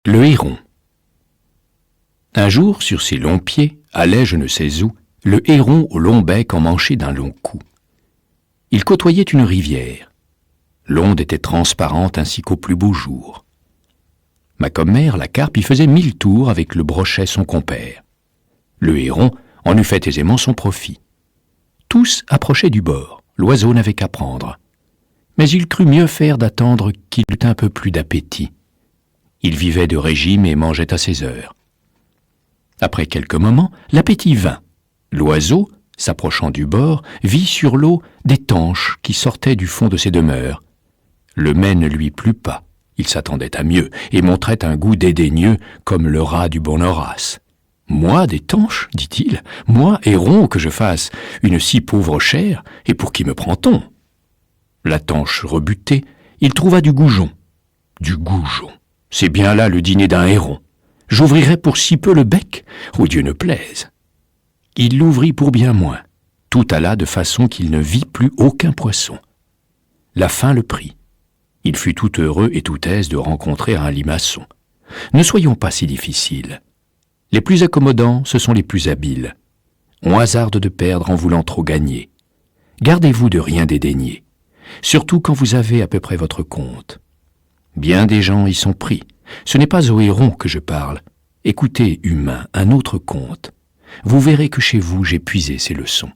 Le héron. Un jour, sur ses longs pieds, allait je ne sais où, le héron au long bec emmanché d'un long cou. Il côtoyait une rivière. L'onde était transparente ainsi qu'au plus beau jour. Ma commère, la carpe, y faisait 1000 tours avec le brochet son compère. Le héron en eût fait aisément son profit. Tous approchaient du bord, l'oiseau n'avait qu'à prendre. Mais il crut mieux faire d'attendre qu'il eût un peu plus d'appétit. Il vivait de régime et mangeait à ses heures. Après quelques moments, l'appétit vint. L'oiseau, s'approchant du bord, vit sur l'eau des tanches qui sortaient du fond de ses demeures. Le mets ne lui plut pas, il s'attendait à mieux, et montrait un goût dédaigneux comme le rat du bon Horace. « Moi, des tanches, dit-il, moi, héron, que je fasse une si pauvre chair, et pour qui me prend-on » La tanche rebutée, il trouva du goujon. Du goujon, c'est bien là le dîner d'un héron. J'ouvrirai pour si peu le bec, ô Dieu ne plaise. Il l'ouvrit pour bien moins. Tout alla de façon qu'il ne vit plus aucun poisson. La faim le prit. Il fut tout heureux et tout aise de rencontrer un limaçon. Ne soyons pas si difficiles. Les plus accommodants, ce sont les plus habiles. On hasarde de perdre en voulant trop gagner. Gardez-vous de rien dédaigner, surtout quand vous avez à peu près votre compte. Bien des gens y sont pris. Ce n'est pas au héron que je parle. Écoutez, humain, un autre conte. Vous verrez que chez vous j'ai puisé ces leçons.